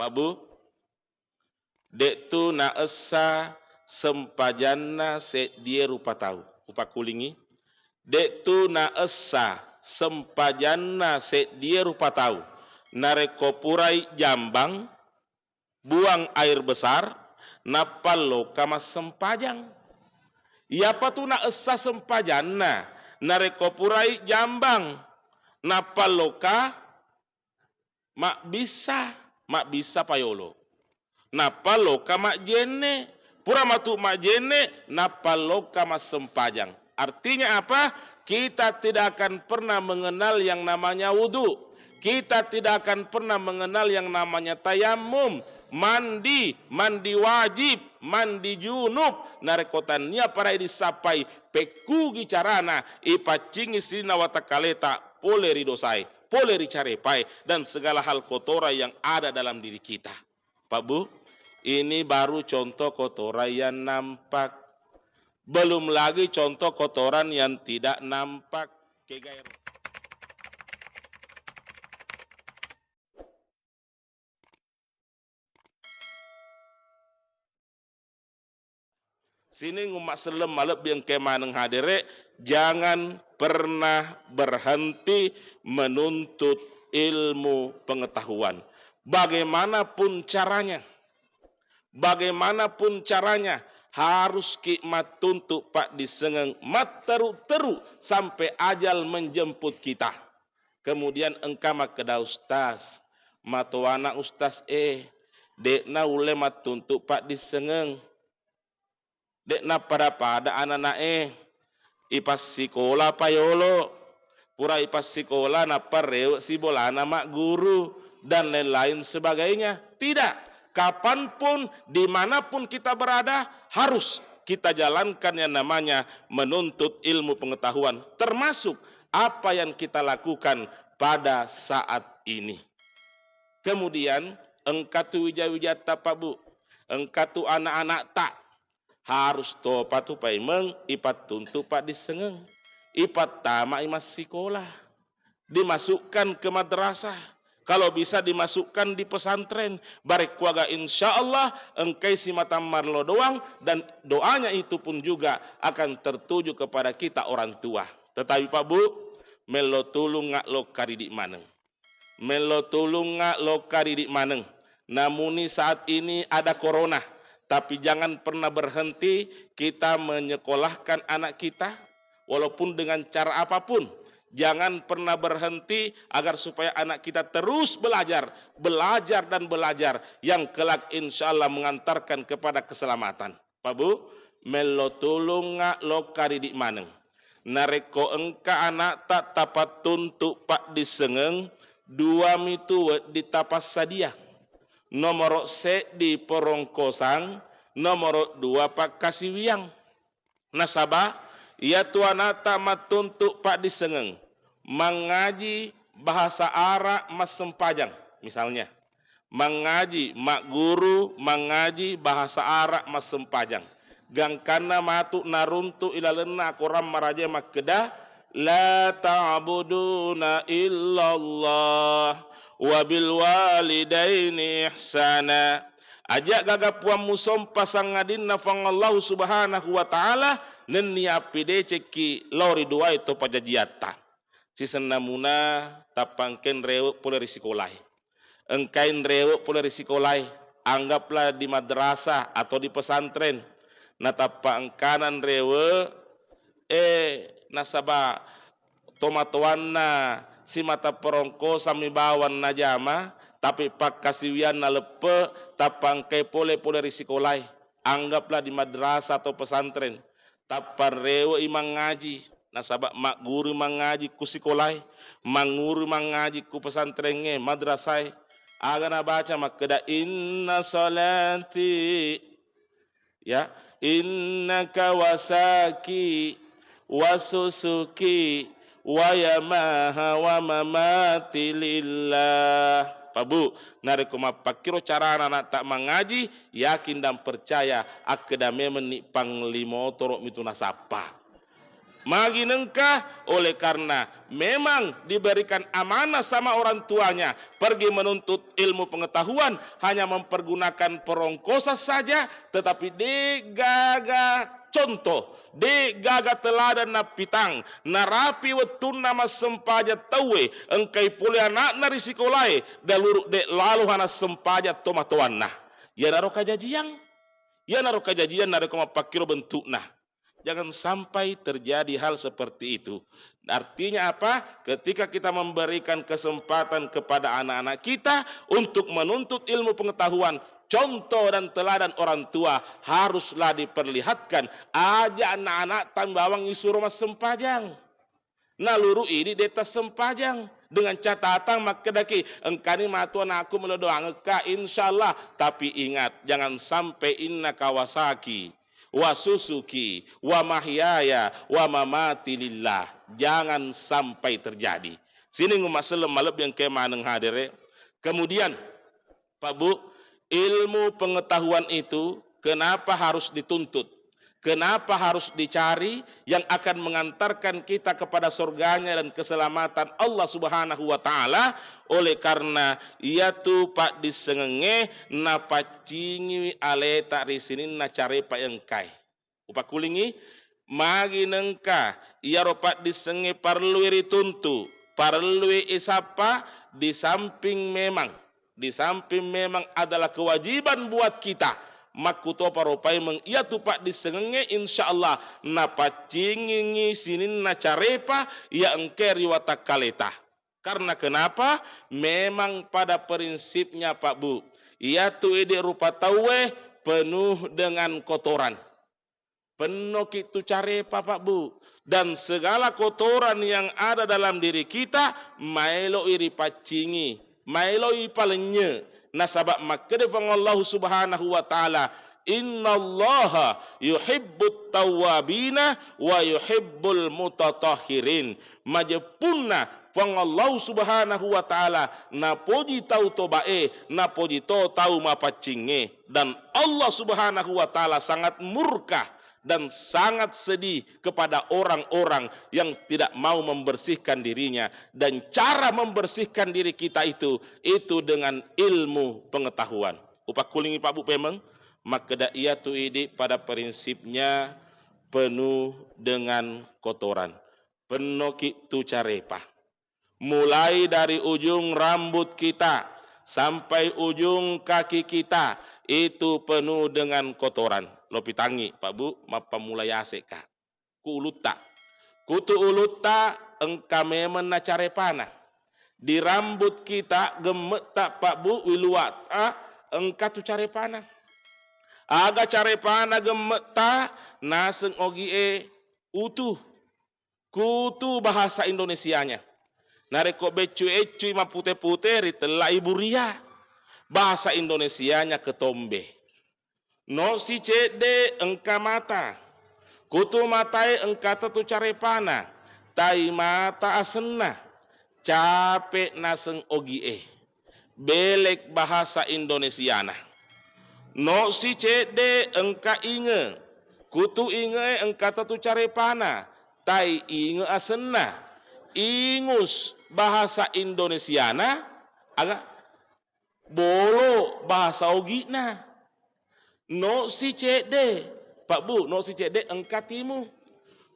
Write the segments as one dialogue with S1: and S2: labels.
S1: Pak Bu, dek tu na esa sempajanna se dia rupa tahu. Upa kulingi. Dek tu na esa sempajanna se dia rupa tahu. Narekopurai jambang, buang air besar, napalo kama sempajang. Iapa tu na esa sempajanna, narekopurai jambang, napaloka mak bisa payolo. Napaloka mak jene, pura matu mak jene, napaloka mak sempajang. Artinya apa? Kita tidak akan pernah mengenal yang namanya wudu. Kita tidak akan pernah mengenal yang namanya tayamum, mandi wajib, mandi junub, narekotannya para disapai peku gicarana ipacing istrina watakaleta pole ridosai, pole ricarepai, dan segala hal kotoran yang ada dalam diri kita. Pak Bu, ini baru contoh kotoran yang nampak. Belum lagi contoh kotoran yang tidak nampak. Sini ngumak selem malep yang kemaneng hadere, jangan pernah berhenti menuntut ilmu pengetahuan. Bagaimanapun caranya, harus kikmat tuntut pak disengeng mat teru sampai ajal menjemput kita. Kemudian engkama keda ustaz, matuana ustaz dekna ule mat tuntut pak disengeng. Dekna pada anak-anak ipas sekolah payolo, pura ipas sekolah napa rewek si bolana mak guru dan lain-lain sebagainya. Tidak, kapanpun dimanapun kita berada harus kita jalankan yang namanya menuntut ilmu pengetahuan, termasuk apa yang kita lakukan pada saat ini. Kemudian engkatu wija-wijata Pak Bu, engkatu anak-anak tak harus topat tu paimeng ipat tuntu pak disengeng, ipat tama imas sekolah, dimasukkan ke madrasah, kalau bisa dimasukkan di pesantren, barek kuaga insyaallah engkai si mata marlo doang, dan doanya itu pun juga akan tertuju kepada kita orang tua. Tetapi Pak Bu, melo tulung ngak lo karidik maneng, melo tulung ngak lo karidik maneng. Namuni saat ini ada corona, tapi jangan pernah berhenti kita menyekolahkan anak kita, walaupun dengan cara apapun. Jangan pernah berhenti agar supaya anak kita terus belajar dan belajar, yang kelak insya Allah mengantarkan kepada keselamatan. Pak Bu, melo tulung ngak lo karidik maneng. Nareko engka anak tak tapat tuntuk pak disengeng, dua mitu di tapas sadia. Nomor se di porongkosang, nomor 2 pak kasiwiang. Nasabah, ia tuana tamat tuntuk pak disengeng, mengaji bahasa Arab mas sempajang, misalnya. Mengaji mak guru, mengaji bahasa Arab mas sempajang. Gangkana matu naruntu ilalena koram maraja makeda, la ta'buduna illallah wabil walidaini ihsana. Ajak gagap puan musom pasang ngadin nafang Allah subhanahu wa ta'ala neni apide ceki lori dua itu pajajiata. Si senamuna tapangken rewek pula risikolai. Engkain rewek pula risikolai. Anggaplah di madrasah atau di pesantren. Natapangkanan rewek nasaba tomatoanna si mata perongko sami bawan najama, tapi pak kasiwian na lepe tapangkai pole risikolai. Anggaplah di madrasah atau pesantren, tapan rewe imang ngaji, nasabak mak guru mangaji ku sikolai, manguru mangaji ku pesantrenge madrasai. Agana baca makeda inna salati, ya inna kawasaki wasusuki wa yamaha wa mamati lillah. Pak Bu, nariku mapakiro cara anak tak mengaji, yakin dan percaya akedame menik panglimo torok mitu nasapa. Magi nengkah oleh karena memang diberikan amanah sama orang tuanya, pergi menuntut ilmu pengetahuan hanya mempergunakan perongkosa saja, tetapi digaga contoh, digaga teladan na pitang, narapi wetun nama sempaja tawe, engkai pule anak nari sikolai, daluru de lalu hana sempaja tomatoan nah. Ya naro kajajian, ya naro kajajian naro koma pakiro bentuk nah. Jangan sampai terjadi hal seperti itu. Artinya apa? Ketika kita memberikan kesempatan kepada anak-anak kita untuk menuntut ilmu pengetahuan, contoh dan teladan orang tua haruslah diperlihatkan. Aja anak-anak tambawang isu rumah sempajang. Naluru ini deta sempajang. Dengan catatan makedaki engkani matuan aku melodoang eka insyaallah. Tapi ingat, jangan sampai inna Kawasaki wa Suzuki wa mahyaya wa mamati lillah. Jangan sampai terjadi. Sini ngumaselem malep yang kemaneng hadere. Kemudian Pak Bu, ilmu pengetahuan itu kenapa harus dituntut? Kenapa harus dicari yang akan mengantarkan kita kepada surganya dan keselamatan Allah Subhanahu wa taala? Oleh karena ia tu pak disengenge na pacingi aleta risinin na care pa engkai. Upa kulingi magi nengka ia ropat disenge perlu rituntu, perlu isapa di samping memang adalah kewajiban buat kita. Makuto paropai meng ia tupak disengenge insyaallah na pacingi sinin na carepa ya engke riwata kaleta. Karena kenapa? Memang pada prinsipnya Pak Bu, ia tu ide rupa tawe penuh dengan kotoran. Penuh itu carepa Pak Bu, dan segala kotoran yang ada dalam diri kita maelo iri pacingi, maelo ipalenye. Nasabak makadefang Allah Subhanahu wa taala, innallaha yuhibbut tawwabina wa yuhibbul mutatahhirin. Majepunna fang Allah Subhanahu wa taala napoji tau tobae, napoji to tau mapacinge, dan Allah Subhanahu wa taala sangat murka dan sangat sedih kepada orang-orang yang tidak mau membersihkan dirinya. Dan cara membersihkan diri kita itu dengan ilmu pengetahuan. Upak kulingi Pak Bu pemeng, maka ia tu ide pada prinsipnya penuh dengan kotoran. Penuh tu carepa. Mulai dari ujung rambut kita sampai ujung kaki kita itu penuh dengan kotoran. Lopi tangi Pak Bu, mapa mulai asek kah? Ku uluta. Kutu uluta engka memen na carepana. Di rambut kita gemet tak Pak Bu wiluat. Engka tu carepana. Aga carepana gemet tak naseng ogie utuh. Kutu bahasa Indonesianya. Nareko becu ecu ma pute-pute ritela ibu ria. Bahasa Indonesianya ketombe. No si cede engka mata. Kutu matai engka tu carepana. Tai mata asenna. Capek naseng ogie. Belek bahasa Indonesiana. No si cede engka inge. Kutu inge engka tu carepana. Tai inge asenna. Ingus bahasa Indonesiana. Agak bolo bahasa ogina. No si cede Pak Bu, no si cede engka timu.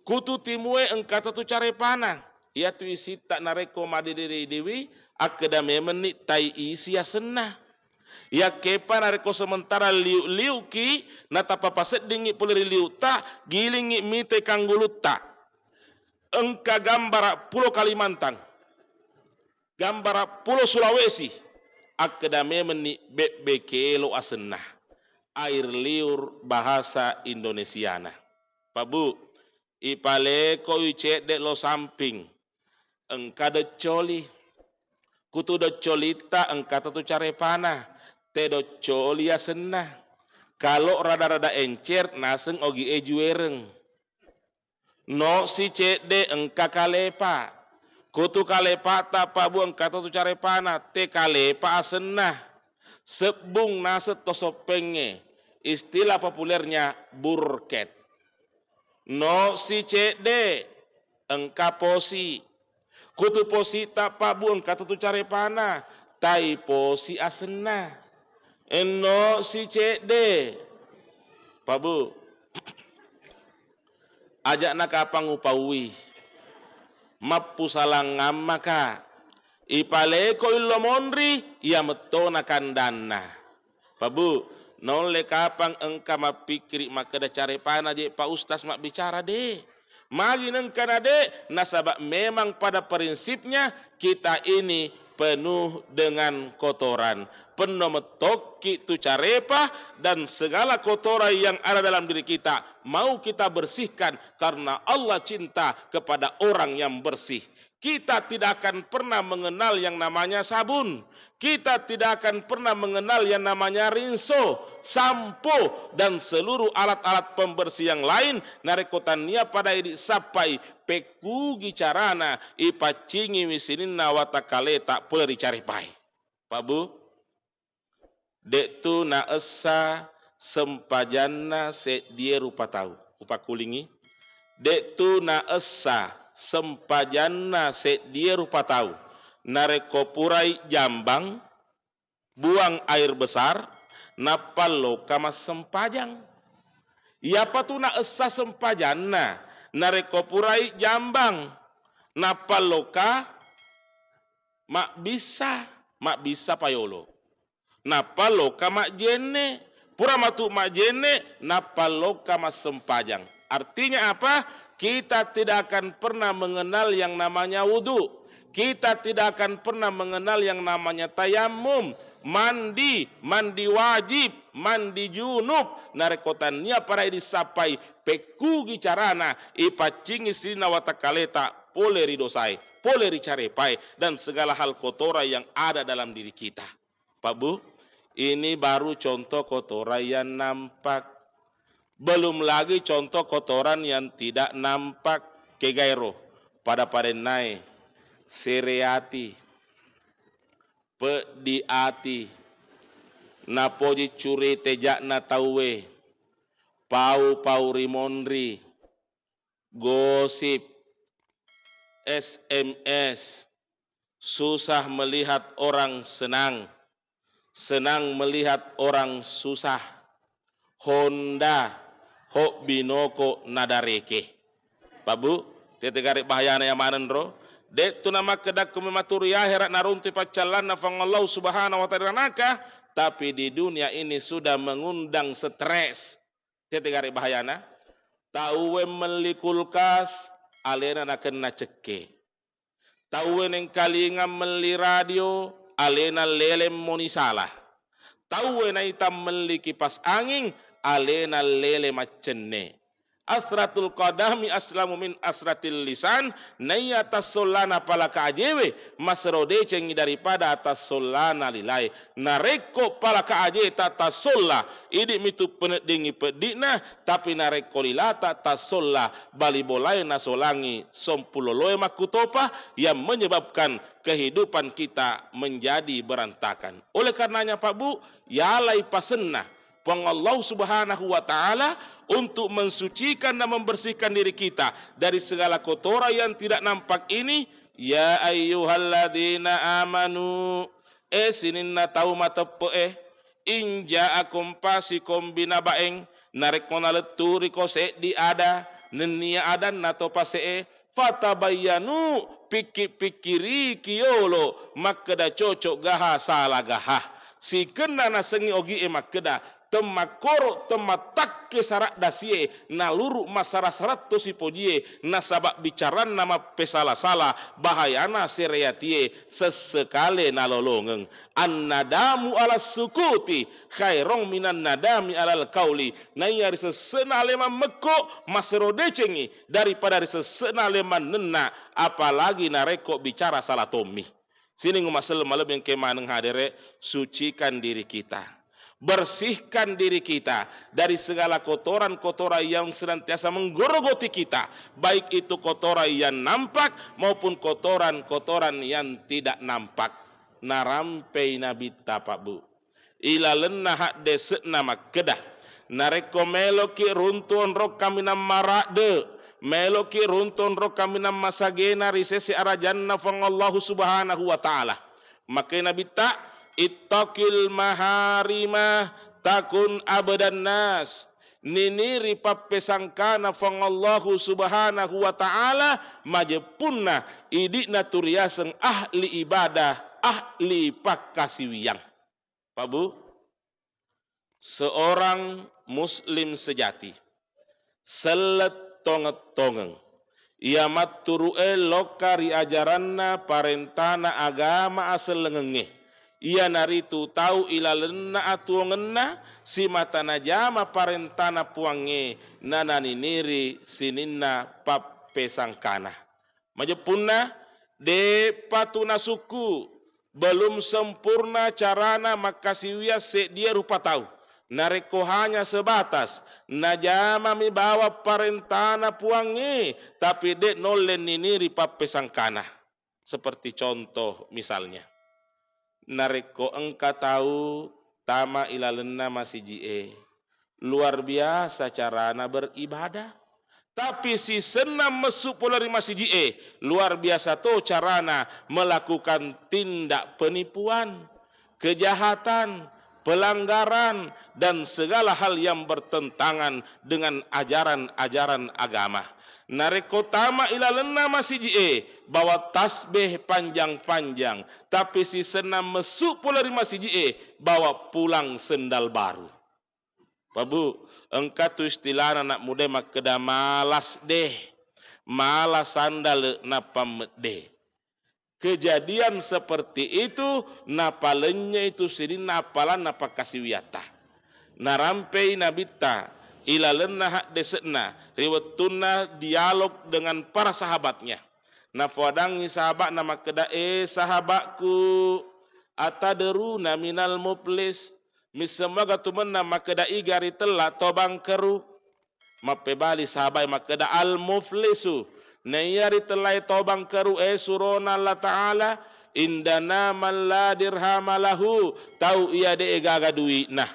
S1: Kutu timue engka tu carepana. Ia tu isi tak nareko madidiri dewi akadame menit tai isi asena. Ya kepa nareko sementara liu ki nata papaset dingi puleri liu ta gilingi mite kanggulut ta. Engka gambara Pulau Kalimantan, gambara Pulau Sulawesi akadame menit bebekelo asena. Air liur bahasa Indonesiana. Pak Bu, ipale ko icek dek lo samping. Engka decoli. Kutu decolita engka tu carepana. Te decoli asena. Kalau rada-rada encer naseng ogi ejuereng. No si cek dek engka kalepa. Kutu kalepa tak Pak Bu engka tu carepana. Te kalepa asena. Sebung naset tosopenge. Istilah populernya burket. No si cede engka posi. Kutu posi tak pabu engka tutu carepana. Tai posi asena. Eno si cede. Pabu. Ajak nak kapang upawi. Mappu salang maka. Ipaleko illo monri ia metona kandana. Pabu, nole kapang engka mapikri makada care pana je Pak Ustaz mak bicara de. Magi nengkana de nasabak memang pada prinsipnya kita ini penuh dengan kotoran. Penuh metoki tu carepa dan segala kotoran yang ada dalam diri kita mau kita bersihkan karena Allah cinta kepada orang yang bersih. Kita tidak akan pernah mengenal yang namanya sabun. Kita tidak akan pernah mengenal yang namanya rinso, sampo, dan seluruh alat-alat pembersih yang lain. Narekotania pada ini sapai peku gicarana ipacingi wisinina watakaleta peri caripai. Pabu, dek tu na esa sempajanna se dia rupa tahu. Upa kulingi. Dek tu na esa sempajanna se dia rupa tahu. Nareko purai jambang, buang air besar, napalo kamas sempajang. Ia patuna esa sempajanna, nareko purai jambang, napalo ka mak bisa payolo. Napalo ka mak jene, pura matu mak jene, napalo kamas sempajang. Artinya apa? Kita tidak akan pernah mengenal yang namanya wudu. Kita tidak akan pernah mengenal yang namanya tayamum, mandi wajib, mandi junub. Narekotannya para disapai peku gicarana ipacing istrina watakaleta pole ridosai, pole ricarepai dan segala hal kotoran yang ada dalam diri kita. Pak Bu, ini baru contoh kotoran yang nampak. Belum lagi contoh kotoran yang tidak nampak kegairo pada parenai. Sereati, pediati, napoji curi tejak na tauwe, pau rimonri, gosip, SMS, susah melihat orang senang, senang melihat orang susah, Honda, hok binoko nadareke. Pak Bu, tetegarik bahayana yang manen ro. Dek tu nama kedak kumematuri akhirat narunti pacalan nafang Allah subhanahu wa ta'ala naka. Tapi di dunia ini sudah mengundang stres. Tetegarik bahayana. Tauwe meli kulkas, alena na kena ceke. Tauwe neng kalinga meli radio, alena lele monisala. Tauwe na hitam meli kipas angin, alena lele macenne. Asratul qadami aslamu min asratil lisan. Naya atas solana palaka ajewe masrode cengi daripada atas solana lilai. Nareko palaka aje tata solla. Idi mitu penet dingi pedikna. Tapi nareko lilata tasolla. Bali bolai nasolangi sompuloloe makutopa. Yang menyebabkan kehidupan kita menjadi berantakan. Oleh karenanya Pak Bu, yalai pasenna Allah subhanahu wa ta'ala untuk mensucikan dan membersihkan diri kita dari segala kotoran yang tidak nampak ini. Ya ayyuhalladzina amanu, sininna tahu matepe inja'akum fasikum binaba'ing, narekona leturi kose di ada nenia ada nato pasee fatabayyanu pikir-pikiri kiolo makeda cocok gaha salah gaha si kena nasengi ogi makeda temakoro tematak kesarak dasie naluru masara sarato si pojie nasabak bicaran nama pesala-sala bahayana sereatie sesekale nalolongeng annadamu ala sukuti khairong minan nadami alal kauli nayari sesena lema meko masrode cengi daripada sesena lema nena apalagi nareko bicara salah tomi sini ngumasel malam yang kemaneng hadere sucikan diri kita. Bersihkan diri kita dari segala kotoran-kotoran yang senantiasa menggerogoti kita. Baik itu kotoran yang nampak maupun kotoran-kotoran yang tidak nampak. Narampai Nabi Pak Bu. Ila lenna hak desek nama kedah. Narekomelo ki runtuan rok kami nama marakde. meloki runtun roka minam masagena risesi arajanna fangallahu subhanahu wa ta'ala. Maka nabi tak ittaqil maharima takun abadan nas. Niniri pappesangkana fangallahu subhanahu wa ta'ala majepunna idikna turiaseng ahli ibadah, ahli pakasiwiyang. Pak Bu, seorang muslim sejati selet tonget-tongeng ia matturu'e lokari ajaranna parentana agama aselengenge ia naritu tau ilalenna atuongenna si matana jama parentana puange nanani niri sininna pappesangkana majepunna de patuna suku belum sempurna carana makasiwia se dia rupa tahu nareko hanya sebatas najama mi bawa parentana puange tapi dek nolen niniri pappesangkana. Seperti contoh misalnya nareko engka tahu tama ilalenna masijie luar biasa carana beribadah tapi si senam mesuk polari masijie luar biasa tuh carana melakukan tindak penipuan, kejahatan, pelanggaran dan segala hal yang bertentangan dengan ajaran-ajaran agama. Nareko tama ilalenna masijie bawa tasbih panjang-panjang tapi si senam mesuk polari masijie bawa pulang sendal baru. Babu, engkau tu istilah anak muda mak keda malas deh, malas sandal napamet deh. Kejadian seperti itu napalenya itu sini napalan napa kasiwiata. Narampai nabita ilalenna hak desetna riwetuna dialog dengan para sahabatnya. Nafadangi sahabat nama keda sahabatku ataderuna minal muflis misemaga tumen nama keda igari telah tobang keru mapebali sahabat makeda al muflisu nayari telah tobang keru surona Allah Ta'ala indana man la dirhamalahu tau ia de egaga duit nah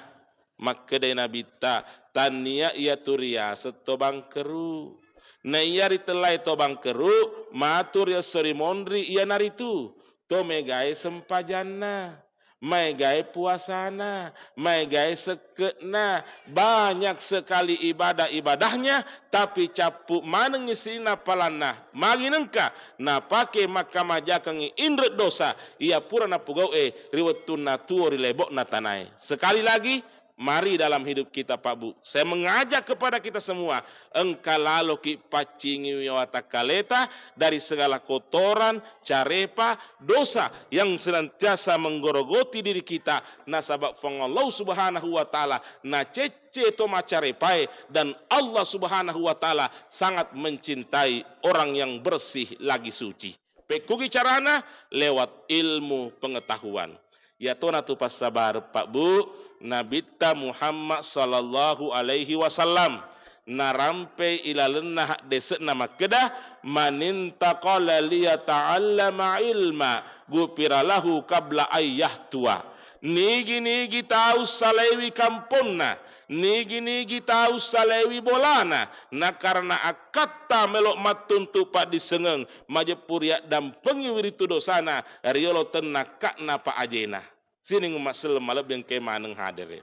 S1: makeda nabita tania ia turia setobang keru nayari telah tobang keru matur ya seri mondri ia naritu to megai sempajana mai gai puasana, mai gai seketna, banyak sekali ibadah-ibadahnya, tapi capuk mana ngisina palana, magi nengka, na pake makama jakangi indret dosa, ia pura na pugau riwetun na tuori lebok na tanai. Sekali lagi, mari dalam hidup kita Pak Bu, saya mengajak kepada kita semua, engkau lalu ki pacingi wata kaleta dari segala kotoran, carepa, dosa yang senantiasa menggorogoti diri kita. Nasabak Allah Subhanahu wa Ta'ala na cece to macarepai dan Allah Subhanahu wa Ta'ala sangat mencintai orang yang bersih lagi suci. Pekugi carana lewat ilmu pengetahuan. Ya tona tu pas sabar Pak Bu. Nabita Muhammad sallallahu alaihi wasallam narampe ilalenna desek nama kedah manintaqala liyata'allama ilma gupiralahu qabla ayyah tua nigi tahu salewi kamponna nigi tahu salewi bolana na karena akatta melok matuntu pak disengeng majepuria dan pengiwiritu dosana riolo tenaka napa ajena sini ngumasel malab yang kemaneng hadir.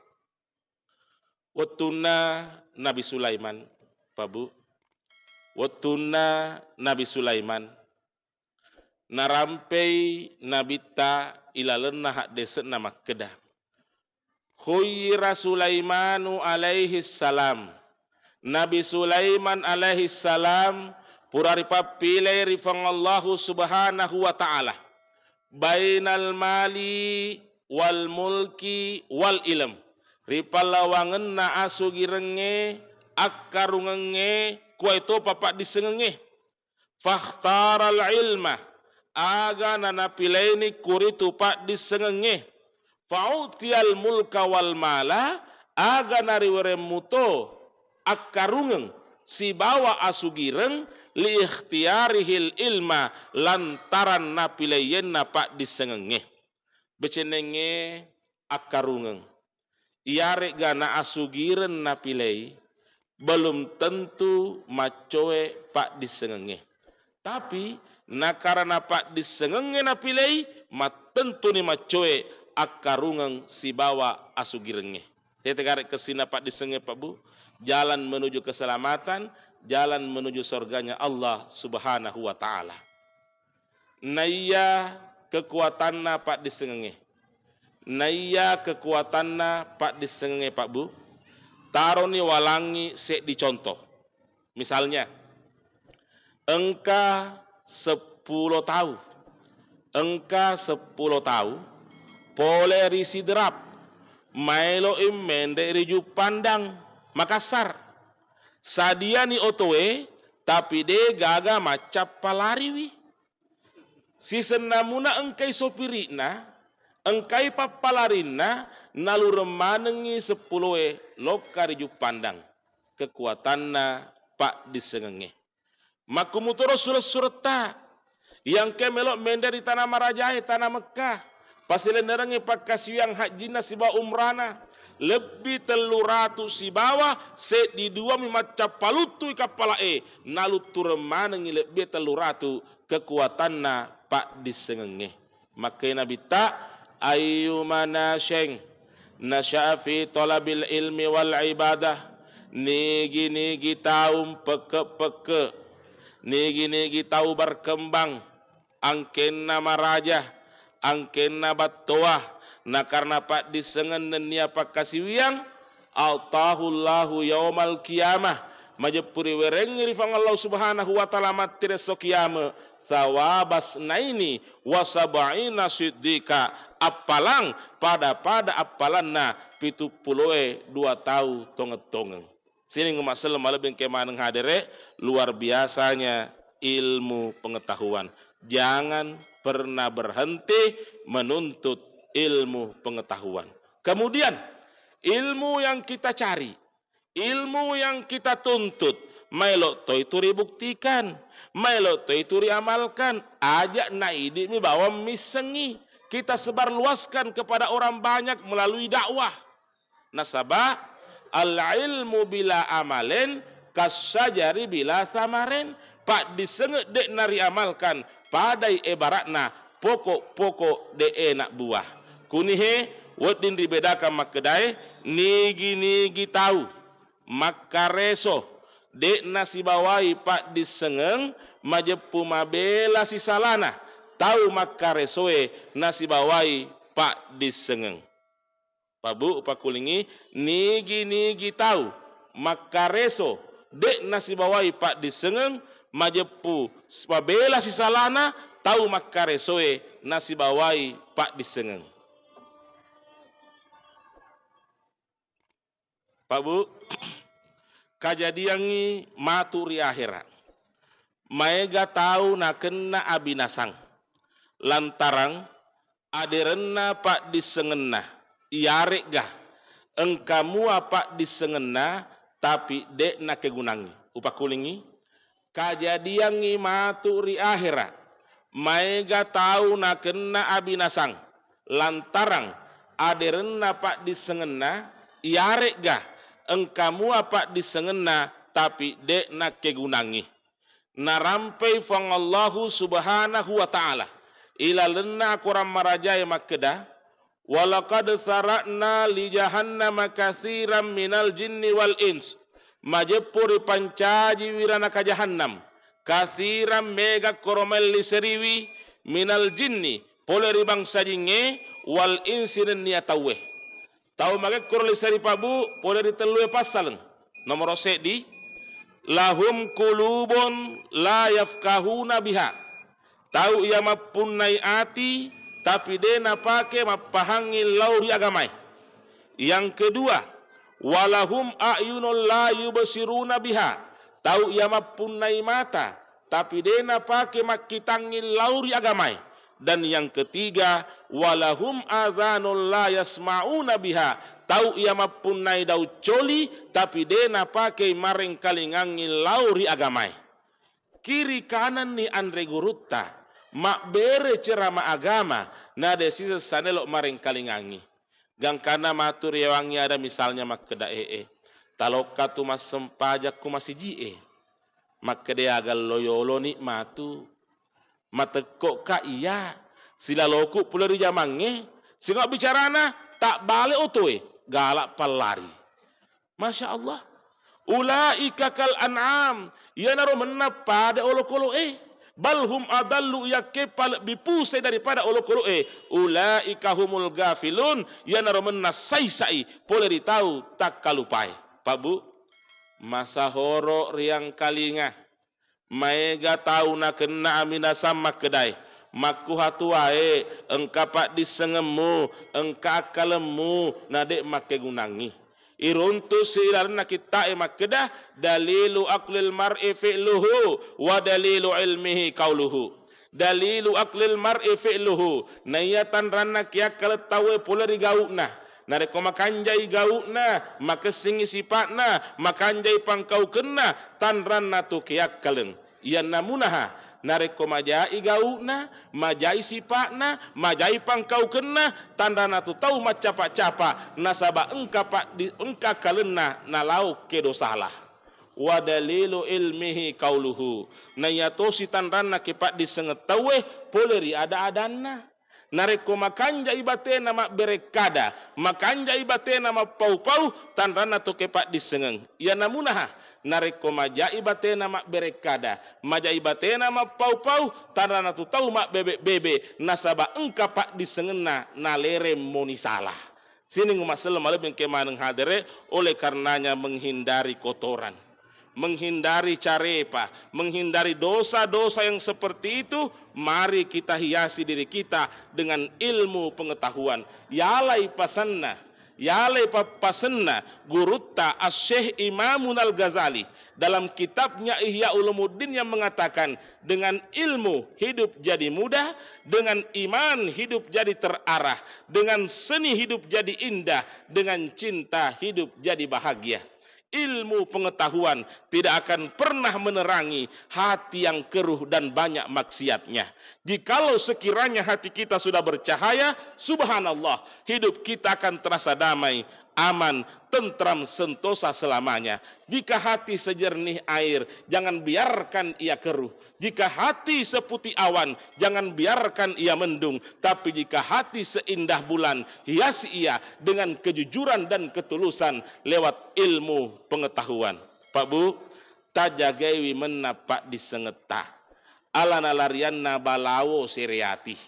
S1: Watuna Nabi Sulaiman, Pak Bu. Watuna Nabi Sulaiman. Narampei nabita ilalenna hak deset nama kedah. Khuyira Sulaimanu alaihi salam. Nabi Sulaiman alaihi salam puraripa pilih rifangallahu subhanahu wa ta'ala. Bainal mali wal mulki wal ilm ripalawangen na asugirenge akarungenge kuaito papak disengenge fakhtaral ilma aga nana pilaini kuritu pak disengenge fautial mulka wal mala aga nariwere muto akarungeng si bawa asugireng li ikhtiyarihil ilma lantaran na pilayen na pak disengenge becenenge akarungeng iare gana asugiren na pilei belum tentu macoe pak disengenge. Tapi na karena pak disengenge na pilei tentu ni macoe akarungang si bawa asugirenge. Tete karek kesina pak disengenge pak bu, jalan menuju keselamatan, jalan menuju surganya Allah Subhanahu wa taala. Naya kekuatanna pak disengenge. Naya kekuatanna pak disengenge pak bu. Taro ni walangi sek dicontoh. Misalnya, engka 10 tahun. Engka 10 tahun, pole risi derap. Maelo mende riju pandang, Makassar. Sadia ni otowe, tapi de gaga macap palariwi. Si senamuna engkai sopirina, engkai papalarina, nalu remanengi 10 lokari ju pandang kekuatanna pak disengenge. Makumutoro surat-surata yang kemelok mendari tanah Marajai, tanah Mekah. Pasilen nerengi pak kasiyang hajina siba umrana. Lebih 300 sibawa set di 2 macap palutu kapala nalu turemanengi lebih 300 kekuatanna pak disengenge. Maka nabi tak ayyumana syeng nasya'a fi talabil ilmi wal ibadah, nigi tahu peke nigi tahu berkembang angkenna marajah angkenna batoah na karena pak disengen nia pak kasiwiang altahullahu yaumal qiyamah majepuri werengri fang Allah Subhanahu wa taala matire sokiyama thawabas naini wasabaina siddiqa apalang pada apalanna 72 tahu tongetongeng. Sini ngumaselem malebeng kemaneng hadere luar biasanya ilmu pengetahuan. Jangan pernah berhenti menuntut ilmu pengetahuan. Kemudian ilmu yang kita cari, ilmu yang kita tuntut, mailok to itu dibuktikan, mailok to itu diamalkan. Ajak naidi mi bawa misengi. Kita sebarluaskan kepada orang banyak melalui dakwah. Nasabah al-ilmu bila amalen kasyajari bila samaren. Pak disengek dek nari amalkan padai ibaratna pokok-pokok de enak buah. Kunihe wadin dibedakan makedai nigi tahu makareso dek nasi bawai pak disengeng majepu mabela si salana tahu makaresoe nasi bawai pak disengeng. Pak bu pak kulingi nigi tahu makareso dek nasi bawai pak disengeng majepu mabela si salana tahu makaresoe nasi bawai pak disengeng. Pak bu, kajadiangi maturi akhirat. Maega tahu na kena abinasang. Lantarang aderenna pak disengenna. Iarek gah. Engkamu apa disengenna tapi dek na kegunangi. Upakulingi. Kajadiangi maturi akhirat. Maega tahu na kena abinasang. Lantarang aderenna pak disengenna. Iarek gah. Engkamu apa disengena tapi dek nak kegunangi. Narampai fang Allahu Subhanahu wa taala. Ila lenna kuram marajai makkeda. Walaqad sara'na li jahannama katsiran minal jinni wal ins. Majepuri pancaji wirana ka jahannam. Katsiran mega koromel liseriwi minal jinni. Poleri bangsa jinge wal insi niatawe. Tahu maga kurli sari pabu pole ditelue pasalan nomor di lahum kulubun la yafkahuna biha. Tahu ia mapunai ati tapi dena pake mapahangi lauri agamai. Yang kedua walahum a'yunul la yubsiruna biha. Tahu ia mapunai mata tapi dena pake makitangi lauri agamai. Dan yang ketiga walahum adzanul la yasmauna biha. Tahu ia mapunai dau coli tapi dena pakai maring kalingangi lauri agamai. Kiri kanan ni andre gurutta mak bere cerama agama na desisa sanelok maring kalingangi. Gang kana matur yawangi ada misalnya mak kedae. Taloka tu mas sempajak ku masih jie. Maka dia agal loyolo nikmatu. Matekok ka iya. Sila loku pula di jamange. Singok bicarana tak balik otoy. Galak palari. Masya Allah. Ulaika kal an'am. Ya naro menapa pada olokolo balhum adallu yakke pal bipuse daripada olokolo ulaika humul gafilun. Ya naro menasai sai. Boleh ditahu tak kalupai. Pak Bu, masa horo riang kalinga maega tahu na kena amina sama kedai maku hatu wae engka pak disengemu engka akalemu nadek make gunangi iruntu silarna kita makedah dalilu aqlil mar'i fi'luhu wa dalilu ilmihi qauluhu. Dalilu aqlil mar'i fi'luhu nayatan ranna kia kala tawe pula rigauna nareko makanjai gauna makesingi sifatna makanjai pangkau kena tanranna tu kiak kaleng ia namunaha nareko majai gauna majai sifatna majai pangkau kena tanranna tu tahu macapa-capa nasaba engka pak di engka kalenna nalau kedosalah wa dalilu ilmihi qauluhu nayatosi tanranna kepak disengetawe poleri ada-adanna nareko makanja ibate nama berekada makanja ibate nama pau-pau tanrana to kepak disengeng ya namunaha nareko maja ibate nama berekada maja ibate nama pau-pau tanrana to tau mak bebek-bebe nasaba engka pak disengenna nalere moni salah sini ngumasel malem yang kemaneng hadere oleh karenanya menghindari kotoran menghindari carepa, menghindari dosa-dosa yang seperti itu, mari kita hiasi diri kita dengan ilmu pengetahuan. Yalai pasanna, yalai pasanna gurutta Asy-Syaikh Imamun Al-Ghazali dalam kitabnya Ihya Ulumuddin yang mengatakan dengan ilmu hidup jadi mudah, dengan iman hidup jadi terarah, dengan seni hidup jadi indah, dengan cinta hidup jadi bahagia. Ilmu pengetahuan tidak akan pernah menerangi hati yang keruh dan banyak maksiatnya. Jikalau sekiranya hati kita sudah bercahaya, subhanallah, hidup kita akan terasa damai, aman, tentram, sentosa selamanya. Jika hati sejernih air, jangan biarkan ia keruh. Jika hati seputih awan, jangan biarkan ia mendung. Tapi jika hati seindah bulan, hiasi ia dengan kejujuran dan ketulusan lewat ilmu pengetahuan. Pak Bu, tajagawi menapak disengeta. Alana larianna balawo seriati.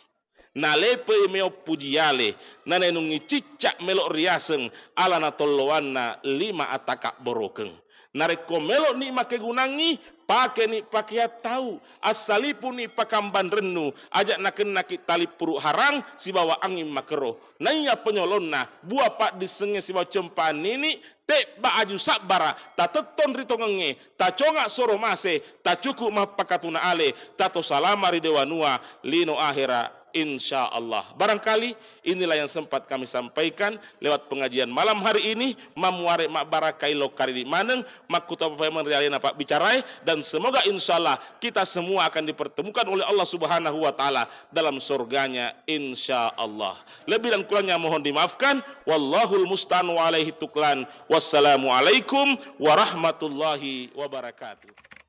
S1: Nalepe meo pujiale. Nanenungi cicak melok riaseng. Alana tollowanna 5 ataka borokeng. Nareko melok ni make gunangi pakai ni pakai tahu asalipu ni pakamban renu ajak naken nakit tali puruk harang si bawa angin makero naya penyolonna buah pak disenge si bawa cempan ini te ba aju sabara ta teton rito ngenge ta congak soro mase ta cukup mah pakatuna ale tato salama ridewanua lino akhira insyaallah. Barangkali inilah yang sempat kami sampaikan lewat pengajian malam hari ini. Mamuare mak barakai lokari di maneng makuta pemerialina pak bicarai dan semoga insyaallah kita semua akan dipertemukan oleh Allah Subhanahu wa taala dalam surganya insyaallah. Lebih dan kurangnya mohon dimaafkan. Wallahul musta'an wa alaihi tuklan. Wassalamualaikum warahmatullahi wabarakatuh.